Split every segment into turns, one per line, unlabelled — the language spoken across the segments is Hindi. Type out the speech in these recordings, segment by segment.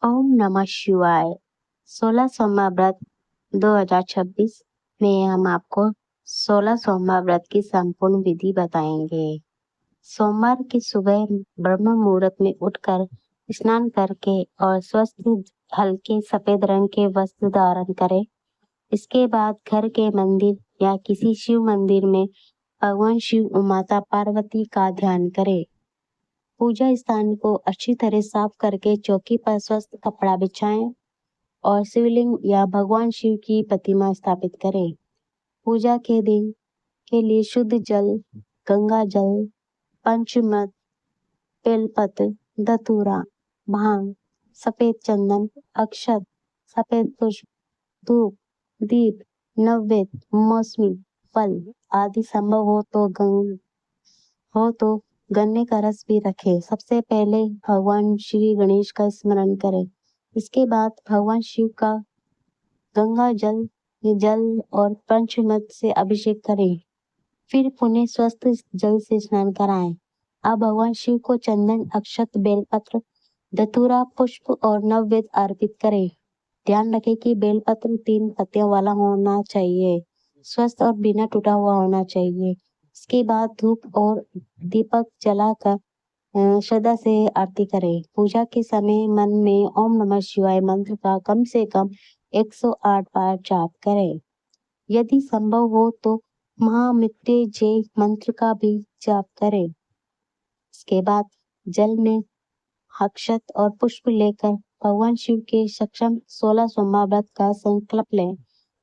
ओम नमः शिवाय। 16 सोमवार व्रत 2026 में हम आपको 16 सोमवार व्रत की संपूर्ण विधि बताएंगे। सोमवार की सुबह ब्रह्म मुहूर्त में उठकर स्नान करके और स्वस्थ हल्के सफेद रंग के वस्त्र धारण करें। इसके बाद घर के मंदिर या किसी शिव मंदिर में भगवान शिव और माता पार्वती का ध्यान करें। पूजा स्थान को अच्छी तरह साफ करके चौकी पर स्वस्थ कपड़ा बिछाएं और शिवलिंग या भगवान शिव की प्रतिमा स्थापित करें। पूजा के दिन के लिए शुद्ध जल, गंगा जल, पंचमत, बेलपत्र, धतूरा, भांग, सफेद चंदन, अक्षत, सफेद पुष्प, धूप, दीप, नैवेद्य, मौसमी फल आदि संभव हो तो गन्ने का रस भी रखें। सबसे पहले भगवान श्री गणेश का स्मरण करें। इसके बाद भगवान शिव का गंगा जल और पंचमत से अभिषेक करें। फिर पुण्य स्वस्थ जल से स्नान कराएं। अब भगवान शिव को चंदन, अक्षत, बेलपत्र, धतूरा, पुष्प और नैवेद्य अर्पित करें। ध्यान रखें कि बेलपत्र 3 पत्तियों वाला होना चाहिए, स्वस्थ और बिना टूटा हुआ होना चाहिए। इसके बाद धूप और दीपक जलाकर श्रद्धा से आरती करें। पूजा के समय मन में ओम नमः शिवाय मंत्र का कम से कम 108 बार जाप करें। यदि संभव हो तो महामृत्युंजय मंत्र का भी जाप करें। इसके बाद जल में अक्षत और पुष्प लेकर भगवान शिव के सक्षम 16 सोमवार व्रत का संकल्प लें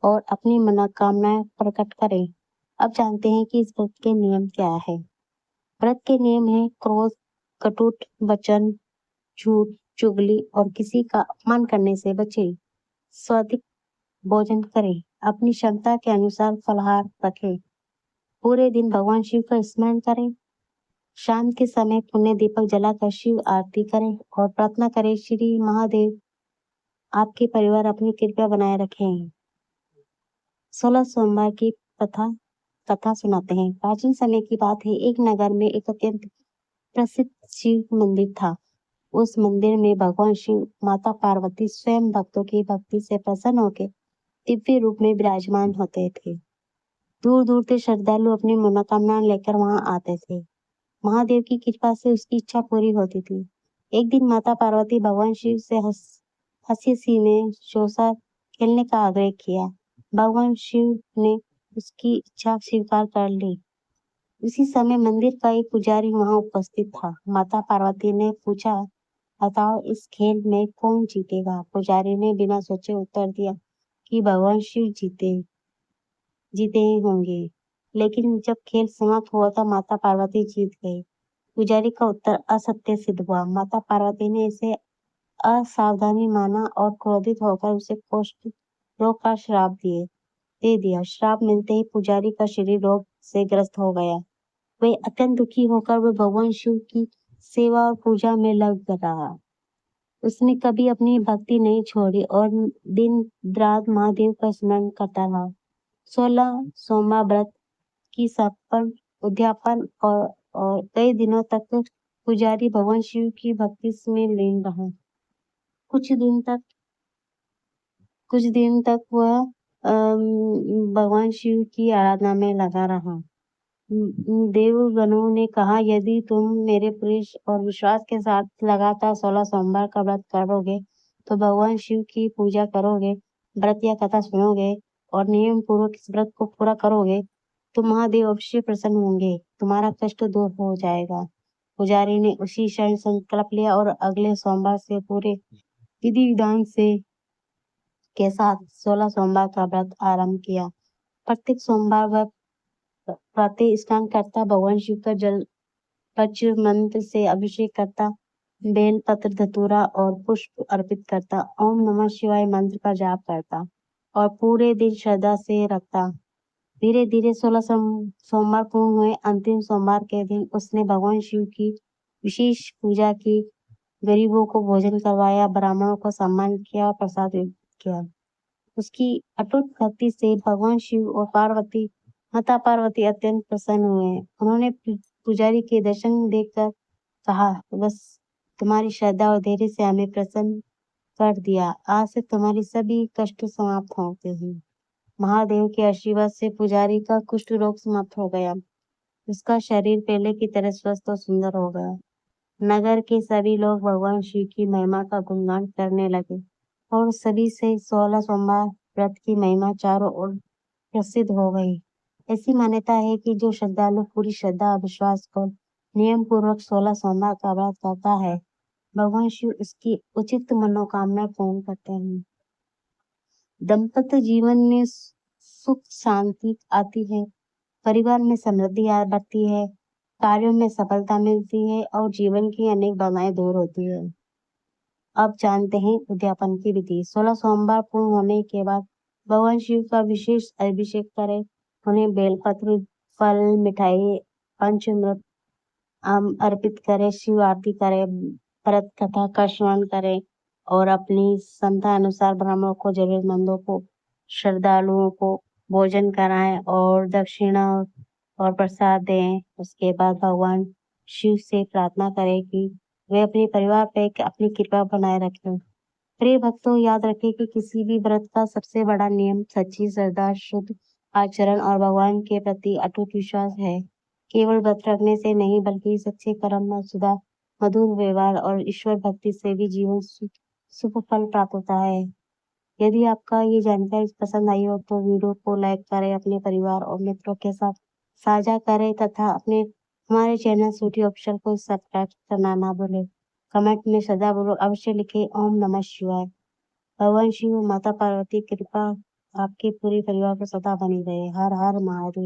और अपनी मनोकामनाएं प्रकट करें। अब जानते हैं कि इस व्रत के नियम क्या है। व्रत के नियम है क्रोध, कटुट वचन, झूठ, चुगली और किसी का अपमान करने से बचें। स्वादिष्ट भोजन करें। अपनी क्षमता के अनुसार फलाहार रखें। पूरे दिन भगवान शिव का स्मरण करें। शाम के समय पुण्य दीपक जलाकर शिव आरती करें और प्रार्थना करें, श्री महादेव आपके परिवार अपनी कृपा बनाए रखें। 16 सोमवार की कथा सुनाते हैं। प्राचीन समय की बात है, एक नगर में एक अत्यंत प्रसिद्ध शिव मंदिर था। उस मंदिर में भगवान शिव, माता पार्वती स्वयं भक्तों की भक्ति से प्रसन्न होकर दिव्य रूप में विराजमान होते थे। दूर दूर से श्रद्धालु अपनी मनोकामना लेकर वहां आते थे। महादेव की कृपा से उसकी इच्छा पूरी होती थी। एक दिन माता पार्वती भगवान शिव से हंसी में शोषा खेलने का आग्रह किया। भगवान शिव ने उसकी इच्छा स्वीकार कर ली। उसी समय मंदिर का एक पुजारी वहां उपस्थित था। माता पार्वती ने पूछा, बताओ इस खेल में कौन जीतेगा? पुजारी ने बिना सोचे उत्तर दिया कि भगवान शिव जीते ही होंगे। लेकिन जब खेल समाप्त हुआ तो माता पार्वती जीत गई। पुजारी का उत्तर असत्य सिद्ध हुआ। माता पार्वती ने इसे असावधानी माना और क्रोधित होकर उसे कुष्ठ रोग का श्राप दे दिया। श्राप मिलते ही पुजारी का शरीर रोग से ग्रस्त हो गया। वह अत्यंत दुखी होकर वह भगवान शिव की सेवा और पूजा में लग रहा। उसने कभी अपनी भक्ति नहीं छोड़ी और दिन रात महादेव का स्मरण करता रहा। 16 सोमवार व्रत की संपन्न उद्यापन और कई दिनों तक पुजारी भगवान शिव की भक्ति में लीन रहा। कुछ दिन तक वह भगवान शिव की आराधना में लगा रहा। देवगणों ने कहा, यदि तुम मेरे प्रेम और विश्वास के साथ लगातार 16 सोमवार का व्रत करोगे तो भगवान शिव की पूजा करोगे, व्रत या कथा सुनोगे और नियम पूर्वक इस व्रत को पूरा करोगे तो महादेव अवश्य प्रसन्न होंगे, तुम्हारा कष्ट दूर हो जाएगा। पुजारी ने उसी क्षण संकल्प लिया और अगले सोमवार से पूरे विधि विधान के साथ 16 सोमवार का व्रत आरंभ किया। प्रत्येक सोमवार वह प्रातः स्नान करता, भगवान शिव का जल मंत्र से अभिषेक करता, बेल पत्र, धतूरा और पुष्प अर्पित करता, ओम नमः शिवाय मंत्र का जाप करता और पूरे दिन श्रद्धा से रखता। धीरे धीरे 16 सोमवार पूर्ण हुए। अंतिम सोमवार के दिन उसने भगवान शिव की विशेष पूजा की, गरीबों को भोजन करवाया, ब्राह्मणों को सम्मान किया और प्रसाद किया। उसकी अटूट भक्ति से भगवान शिव और माता पार्वती अत्यंत प्रसन्न हुए। उन्होंने पुजारी के दर्शन देखकर कहा, बस तुम्हारी श्रद्धा और धैर्य से हमें प्रसन्न कर दिया। आज से तुम्हारी सभी कष्ट समाप्त होते हैं। महादेव के आशीर्वाद से पुजारी का कुष्ठ रोग समाप्त हो गया। उसका शरीर पहले की तरह स्वस्थ और सुंदर हो गया। नगर के सभी लोग भगवान शिव की महिमा का गुणगान करने लगे और सभी से 16 सोमवार व्रत की महिमा चारों ओर प्रसिद्ध हो गई। ऐसी मान्यता है कि जो श्रद्धालु पूरी श्रद्धा और विश्वास को नियम पूर्वक 16 सोमवार का व्रत करता है, भगवान शिव उसकी उचित मनोकामना पूर्ण करते हैं। दंपत्य जीवन में सुख शांति आती है, परिवार में समृद्धि बढ़ती है, कार्यों में सफलता मिलती है और जीवन की अनेक बाधाएं दूर होती है। अब जानते हैं उद्यापन की विधि। 16 सोमवार पूर्ण होने के बाद भगवान शिव का विशेष अभिषेक करें। उन्हें बेलपत्र, फल, मिठाई, पंचामृत अर्पित करें, शिव आरती करें, व्रत कथा का श्रवण करें और अपनी क्षमता अनुसार ब्राह्मणों को, जरूरतमंदों को, श्रद्धालुओं को भोजन कराएं और दक्षिणा और प्रसाद दें। उसके बाद भगवान शिव से प्रार्थना करें कि वे अपने परिवार पर अपनी कृपा बनाए रखें। प्रिय भक्तों, याद रखें कि किसी भी व्रत का सबसे बड़ा नियम सच्ची श्रद्धा, शुद्ध आचरण और भगवान के प्रति अटूट विश्वास है। केवल व्रत रखने से नहीं, बल्कि सच्चे कर्म में सुधार, मधुर व्यवहार और ईश्वर भक्ति से भी जीवन शुभ फल प्राप्त होता है। यदि आपका ये जानकारी पसंद आई हो तो वीडियो को लाइक करें, अपने परिवार और मित्रों के साथ साझा करें तथा हमारे चैनल सूटी ऑफिशियल को सब्सक्राइब करना ना भूलें। कमेंट में श्रद्धापूर्वक अवश्य लिखें ओम नमः शिवाय। भगवान शिव, माता पार्वती कृपा आपके पूरे परिवार पर सदा बनी रहे। हर हर महादेव।